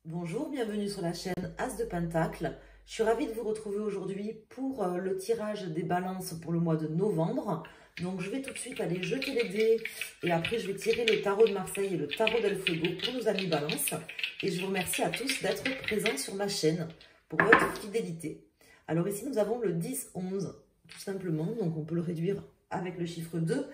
Bonjour, bienvenue sur la chaîne As de Pentacle. Je suis ravie de vous retrouver aujourd'hui pour le tirage des balances pour le mois de novembre. Donc je vais tout de suite aller jeter les dés et après je vais tirer le tarot de Marseille et le tarot d'El Fuego pour nos amis balance. Et je vous remercie à tous d'être présents sur ma chaîne pour votre fidélité. Alors ici nous avons le 10-11 tout simplement, donc on peut le réduire avec le chiffre 2.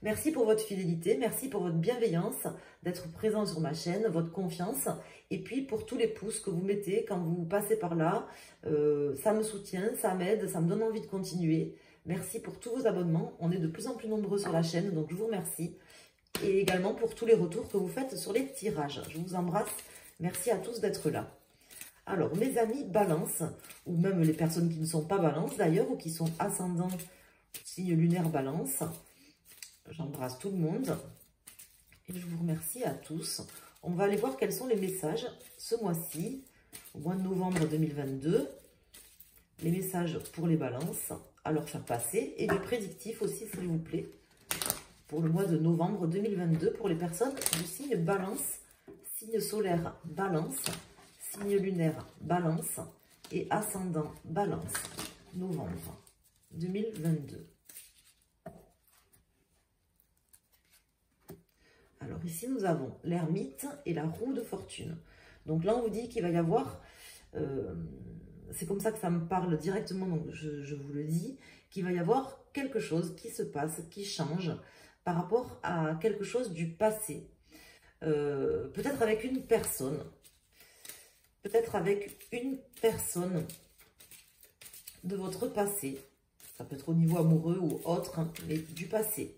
Merci pour votre fidélité, merci pour votre bienveillance, d'être présent sur ma chaîne, votre confiance, et puis pour tous les pouces que vous mettez quand vous passez par là, ça me soutient, ça m'aide, ça me donne envie de continuer. Merci pour tous vos abonnements, on est de plus en plus nombreux sur la chaîne, donc je vous remercie. Et également pour tous les retours que vous faites sur les tirages. Je vous embrasse, merci à tous d'être là. Alors mes amis balance, ou même les personnes qui ne sont pas balance d'ailleurs, ou qui sont ascendants signe lunaire balance, j'embrasse tout le monde et je vous remercie à tous. On va aller voir quels sont les messages ce mois-ci, au mois de novembre 2022. Les messages pour les balances, à leur faire passer, et du prédictif aussi, s'il vous plaît, pour le mois de novembre 2022, pour les personnes du signe balance, signe solaire balance, signe lunaire balance et ascendant balance, novembre 2022. Alors ici, nous avons l'ermite et la roue de fortune. Donc là, on vous dit qu'il va y avoir, c'est comme ça que ça me parle directement, donc je vous le dis, qu'il va y avoir quelque chose qui se passe, qui change par rapport à quelque chose du passé. Peut-être avec une personne. Peut-être avec une personne de votre passé. Ça peut être au niveau amoureux ou autre, hein, mais du passé.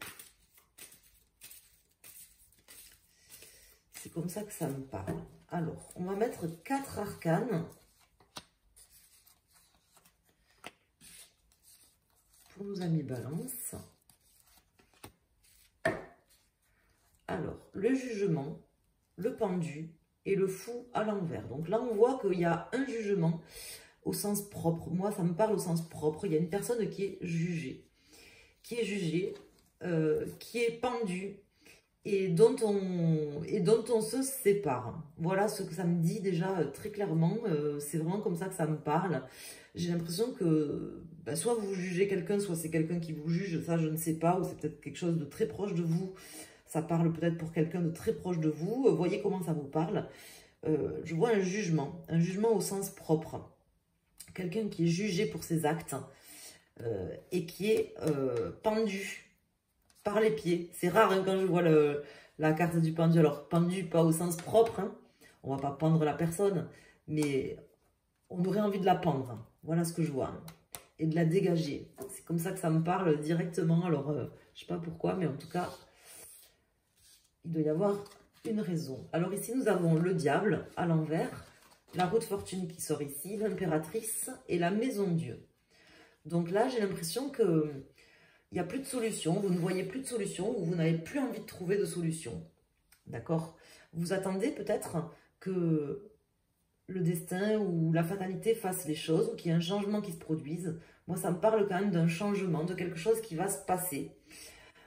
C'est comme ça que ça me parle. Alors, on va mettre 4 arcanes pour nos amis balance. Alors, le jugement, le pendu et le fou à l'envers. Donc là, on voit qu'il y a un jugement au sens propre. Moi, ça me parle au sens propre. Il y a une personne qui est jugée, qui est pendue, et dont on se sépare. Voilà ce que ça me dit déjà très clairement. C'est vraiment comme ça que ça me parle. J'ai l'impression que soit vous jugez quelqu'un, soit c'est quelqu'un qui vous juge. Ça, je ne sais pas. Ou c'est peut-être quelque chose de très proche de vous. Ça parle peut-être pour quelqu'un de très proche de vous. Voyez comment ça vous parle. Je vois un jugement au sens propre. Quelqu'un qui est jugé pour ses actes et qui est pendu par les pieds. C'est rare hein, quand je vois la carte du pendu. Alors, pendu, pas au sens propre. Hein. On va pas pendre la personne. Mais on aurait envie de la pendre. Voilà ce que je vois. Hein. Et de la dégager. C'est comme ça que ça me parle directement. Alors, je sais pas pourquoi. Mais en tout cas, il doit y avoir une raison. Alors ici, nous avons le diable à l'envers. La roue de fortune qui sort ici. L'impératrice et la maison Dieu. Donc là, j'ai l'impression que il n'y a plus de solution, vous ne voyez plus de solution ou vous n'avez plus envie de trouver de solution. D'accord? Vous attendez peut-être que le destin ou la fatalité fasse les choses ou qu'il y ait un changement qui se produise. Moi, ça me parle quand même d'un changement, de quelque chose qui va se passer.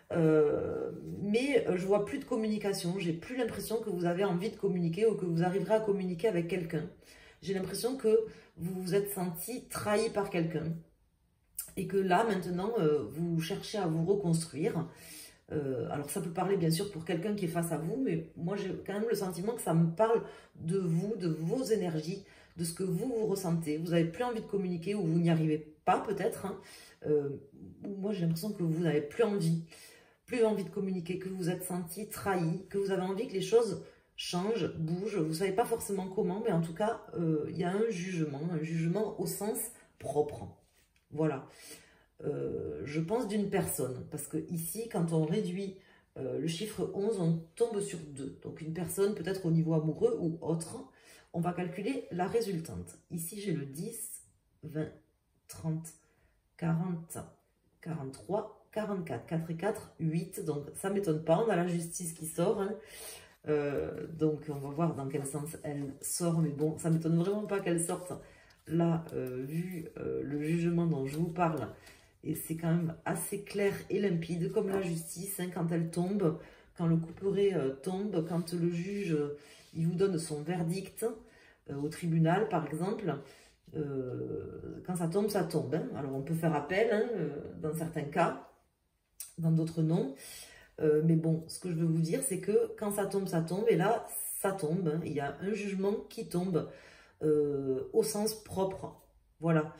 Mais je vois plus de communication. J'ai plus l'impression que vous avez envie de communiquer ou que vous arriverez à communiquer avec quelqu'un. J'ai l'impression que vous vous êtes senti trahi par quelqu'un. Et que là, maintenant, vous cherchez à vous reconstruire. Alors, ça peut parler, bien sûr, pour quelqu'un qui est face à vous, mais moi, j'ai quand même le sentiment que ça me parle de vous, de vos énergies, de ce que vous ressentez. Vous n'avez plus envie de communiquer ou vous n'y arrivez pas, peut-être. Hein. Moi, j'ai l'impression que vous n'avez plus envie de communiquer, que vous vous êtes senti trahi, que vous avez envie que les choses changent, bougent. Vous ne savez pas forcément comment, mais en tout cas, il y a un jugement au sens propre. Voilà, je pense d'une personne, parce que ici, quand on réduit le chiffre 11, on tombe sur 2. Donc une personne, peut-être au niveau amoureux ou autre, on va calculer la résultante. Ici, j'ai le 10, 20, 30, 40, 43, 44, 4 et 4, 8. Donc ça ne m'étonne pas, on a la justice qui sort. Hein. Donc on va voir dans quel sens elle sort, mais bon, ça ne m'étonne vraiment pas qu'elle sorte. Là, vu le jugement dont je vous parle, et c'est quand même assez clair et limpide, comme la justice, hein, quand elle tombe, quand le couperet tombe, quand le juge il vous donne son verdict, au tribunal, par exemple. Quand ça tombe, ça tombe. Hein. Alors, on peut faire appel hein, dans certains cas, dans d'autres non. Mais bon, ce que je veux vous dire, c'est que quand ça tombe, ça tombe. Et là, ça tombe. Hein. Il y a un jugement qui tombe au sens propre. Voilà.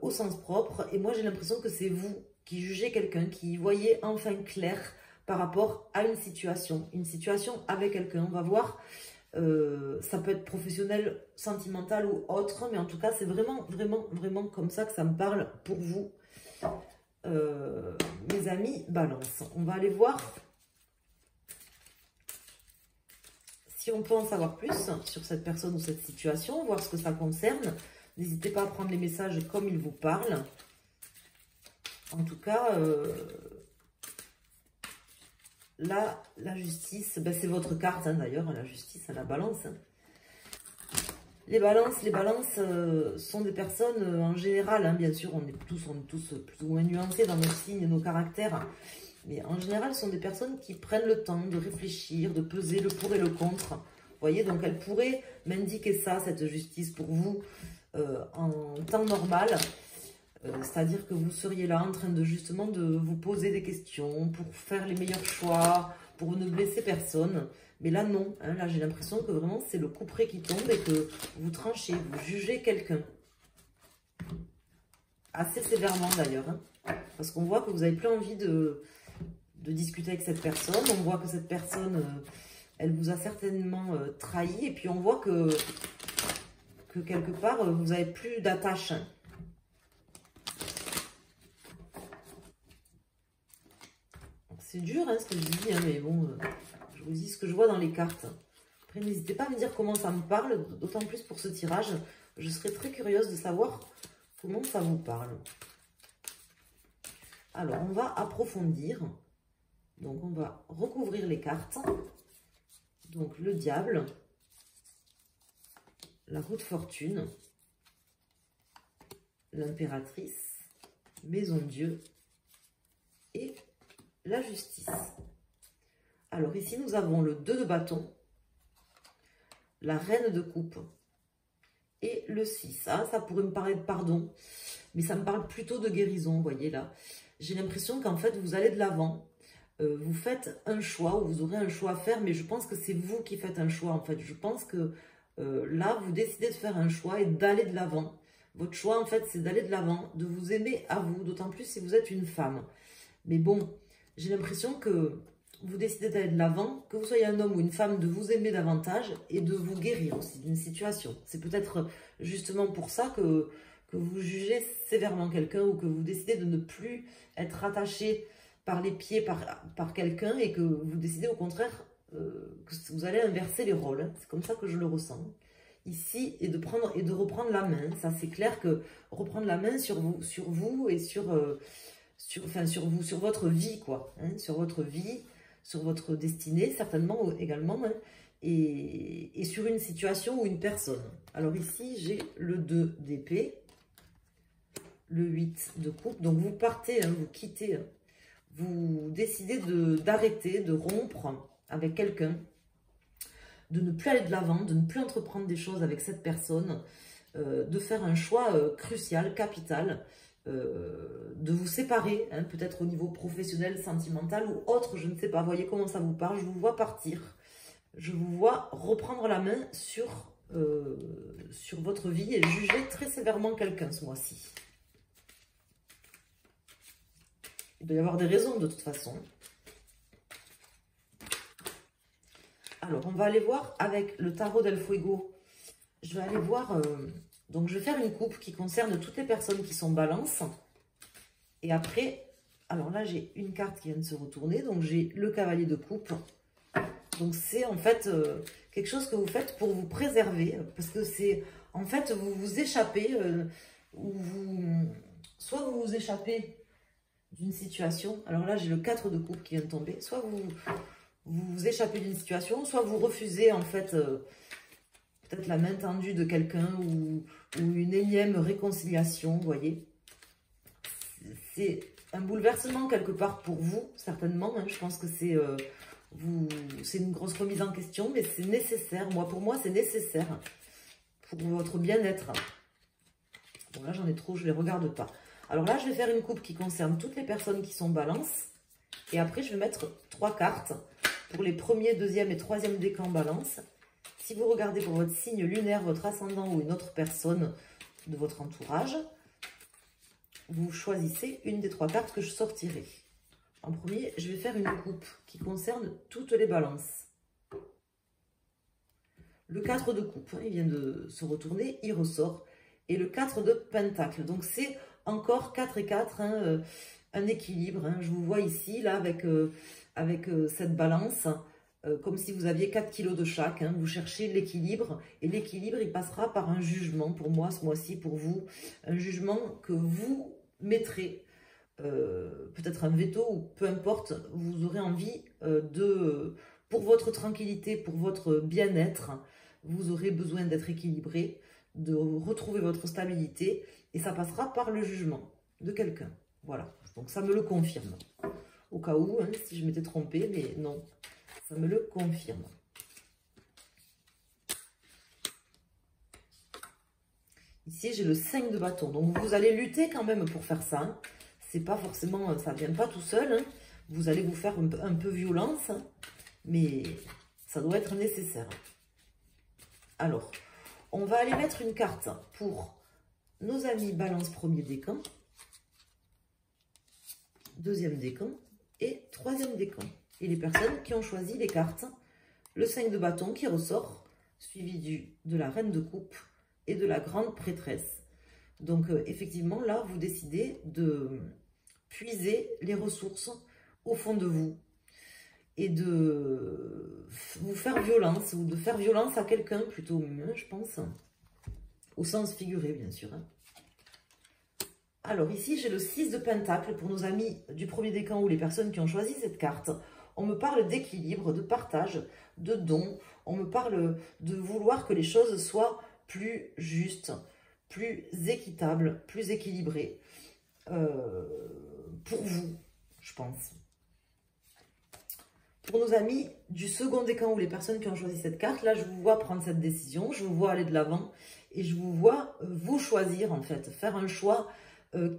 Au sens propre. Et moi, j'ai l'impression que c'est vous qui jugez quelqu'un, qui voyez enfin clair par rapport à une situation avec quelqu'un. On va voir. Ça peut être professionnel, sentimental ou autre, mais en tout cas, c'est vraiment comme ça que ça me parle pour vous, mes amis Balance. On va aller voir si on peut en savoir plus sur cette personne ou cette situation, voir ce que ça concerne. N'hésitez pas à prendre les messages comme ils vous parlent. En tout cas, là, la justice, ben c'est votre carte hein, d'ailleurs, la justice, la balance. Hein. Les balances sont des personnes en général, hein, bien sûr, on est tous plus ou moins nuancés dans nos signes et nos caractères. Mais en général, ce sont des personnes qui prennent le temps de réfléchir, de peser le pour et le contre. Vous voyez, donc elle pourrait m'indiquer ça, cette justice pour vous, en temps normal. C'est-à-dire que vous seriez là en train de justement de vous poser des questions pour faire les meilleurs choix, pour ne blesser personne. Mais là, non. Hein, là, j'ai l'impression que vraiment, c'est le couperet qui tombe et que vous tranchez, vous jugez quelqu'un. Assez sévèrement d'ailleurs. Hein, parce qu'on voit que vous n'avez plus envie de discuter avec cette personne. On voit que cette personne, elle vous a certainement trahi. Et puis, on voit que quelque part, vous n'avez plus d'attache. Hein. C'est dur hein, ce que je dis, hein, mais bon, je vous dis ce que je vois dans les cartes. Après, n'hésitez pas à me dire comment ça me parle, d'autant plus pour ce tirage. Je serais très curieuse de savoir comment ça vous parle. Alors, on va approfondir. Donc, on va recouvrir les cartes. Donc, le diable, la roue de fortune, l'impératrice, maison de Dieu et la justice. Alors ici, nous avons le 2 de bâton, la reine de coupe et le 6. Ah, ça pourrait me parler de pardon, mais ça me parle plutôt de guérison, vous voyez là. J'ai l'impression qu'en fait, vous allez de l'avant. Vous faites un choix, ou vous aurez un choix à faire, mais je pense que c'est vous qui faites un choix, en fait. Je pense que là, vous décidez de faire un choix et d'aller de l'avant. Votre choix, en fait, c'est d'aller de l'avant, de vous aimer à vous, d'autant plus si vous êtes une femme. Mais bon, j'ai l'impression que vous décidez d'aller de l'avant, que vous soyez un homme ou une femme, de vous aimer davantage et de vous guérir aussi d'une situation. C'est peut-être justement pour ça que vous jugez sévèrement quelqu'un ou que vous décidez de ne plus être attaché par les pieds par quelqu'un et que vous décidez au contraire que vous allez inverser les rôles. C'est comme ça que je le ressens ici, et de reprendre la main. Ça, c'est clair que reprendre la main sur vous et sur votre vie, quoi. Hein, sur votre vie, sur votre destinée, certainement également, hein, et sur une situation ou une personne. Alors ici, j'ai le 2 d'épée, le 8 de coupe. Donc vous partez, hein, vous quittez, hein, vous décidez d'arrêter, de rompre avec quelqu'un, de ne plus aller de l'avant, de ne plus entreprendre des choses avec cette personne, de faire un choix crucial, capital, de vous séparer, hein, peut-être au niveau professionnel, sentimental ou autre, je ne sais pas. Voyez comment ça vous parle. Je vous vois partir. Je vous vois reprendre la main sur votre vie et juger très sévèrement quelqu'un ce mois-ci. Il doit y avoir des raisons de toute façon. Alors, on va aller voir avec le tarot del Fuego. Je vais aller voir... donc, je vais faire une coupe qui concerne toutes les personnes qui sont balance. Et après, alors là, j'ai une carte qui vient de se retourner. Donc, j'ai le cavalier de coupe. Donc, c'est en fait quelque chose que vous faites pour vous préserver. Parce que c'est, en fait, vous vous échappez. Soit vous vous échappez d'une situation. Alors là, j'ai le 4 de coupe qui vient de tomber. Soit vous vous échappez d'une situation, soit vous refusez, en fait... peut-être la main tendue de quelqu'un ou une énième réconciliation, vous voyez. C'est un bouleversement quelque part pour vous, certainement. Hein. Je pense que c'est une grosse remise en question, mais c'est nécessaire. Pour moi, c'est nécessaire. pour votre bien-être. Bon, là, j'en ai trop, je ne les regarde pas. Alors là, je vais faire une coupe qui concerne toutes les personnes qui sont balance. Et après, je vais mettre 3 cartes pour les premiers, deuxième et troisième décans balance. Si vous regardez pour votre signe lunaire, votre ascendant ou une autre personne de votre entourage, vous choisissez une des 3 cartes que je sortirai. En premier, je vais faire une coupe qui concerne toutes les balances. Le 4 de coupe, hein, il vient de se retourner, il ressort. Et le 4 de pentacle. Donc, c'est encore 4 et 4, hein, un équilibre. Hein. Je vous vois ici, là, avec cette balance, comme si vous aviez 4 kilos de chaque. Hein. Vous cherchez l'équilibre. Et l'équilibre, il passera par un jugement, pour moi, ce mois-ci, pour vous. Un jugement que vous mettrez, peut-être un veto, ou peu importe, vous aurez envie pour votre tranquillité, pour votre bien-être, vous aurez besoin d'être équilibré, de retrouver votre stabilité, et ça passera par le jugement de quelqu'un. Voilà, donc ça me le confirme. Au cas où, hein, si je m'étais trompée, mais non, ça me le confirme. Ici, j'ai le 5 de bâton, donc vous allez lutter quand même pour faire ça. Hein. C'est pas forcément, ça vient pas tout seul. Hein. Vous allez vous faire un peu violence, hein, mais ça doit être nécessaire. Alors, on va aller mettre une carte pour nos amis balance premier décan, deuxième décan et troisième décan. Et les personnes qui ont choisi les cartes, le 5 de bâton qui ressort, suivi de la reine de coupe et de la grande prêtresse. Donc, effectivement, là, vous décidez de puiser les ressources au fond de vous et de vous faire violence, ou de faire violence à quelqu'un plutôt, je pense, au sens figuré, bien sûr. Hein. Alors, ici, j'ai le 6 de pentacle pour nos amis du premier décan ou les personnes qui ont choisi cette carte. On me parle d'équilibre, de partage, de don. On me parle de vouloir que les choses soient plus justes, plus équitables, plus équilibrées pour vous, je pense. Pour nos amis du second décan ou les personnes qui ont choisi cette carte, là, je vous vois prendre cette décision, je vous vois aller de l'avant et je vous vois vous choisir, en fait, faire un choix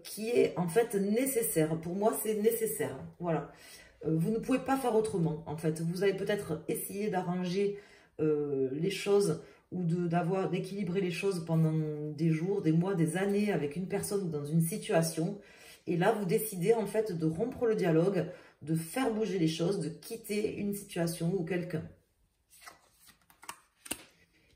qui est, en fait, nécessaire. Pour moi, c'est nécessaire. Voilà. Vous ne pouvez pas faire autrement, en fait. Vous allez peut-être essayer d'arranger les choses ou d'équilibrer les choses pendant des jours, des mois, des années avec une personne ou dans une situation. Et là, vous décidez, en fait, de rompre le dialogue, de faire bouger les choses, de quitter une situation ou quelqu'un.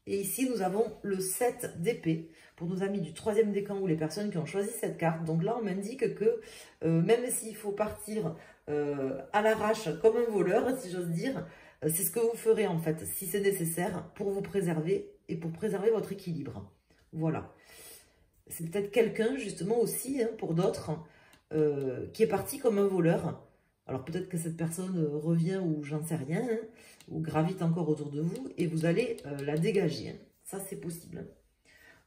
Et ici, nous avons le 7 d'épée pour nos amis du troisième décan ou les personnes qui ont choisi cette carte. Donc là, on m'indique que même s'il faut partir à l'arrache comme un voleur, si j'ose dire, c'est ce que vous ferez en fait, si c'est nécessaire, pour vous préserver et pour préserver votre équilibre. Voilà. C'est peut-être quelqu'un, justement aussi, hein, pour d'autres, qui est parti comme un voleur. Alors peut-être que cette personne revient ou j'en sais rien, hein, ou gravite encore autour de vous et vous allez la dégager. Hein. Ça, c'est possible.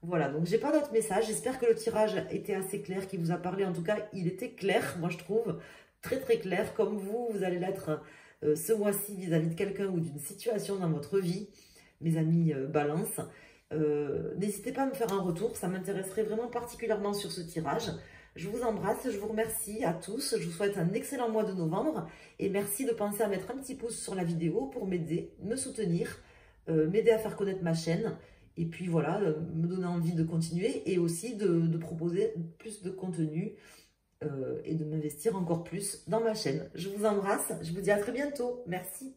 Voilà, donc j'ai pas d'autres messages. J'espère que le tirage était assez clair, qui vous a parlé. En tout cas, il était clair, moi je trouve, très très clair. Comme vous allez l'être ce mois-ci vis-à-vis de quelqu'un ou d'une situation dans votre vie, mes amis balance. N'hésitez pas à me faire un retour, ça m'intéresserait vraiment particulièrement sur ce tirage. Je vous embrasse, je vous remercie à tous, je vous souhaite un excellent mois de novembre et merci de penser à mettre un petit pouce sur la vidéo pour m'aider, me soutenir, m'aider à faire connaître ma chaîne et puis voilà, me donner envie de continuer et aussi de proposer plus de contenu et de m'investir encore plus dans ma chaîne. Je vous embrasse, je vous dis à très bientôt, merci.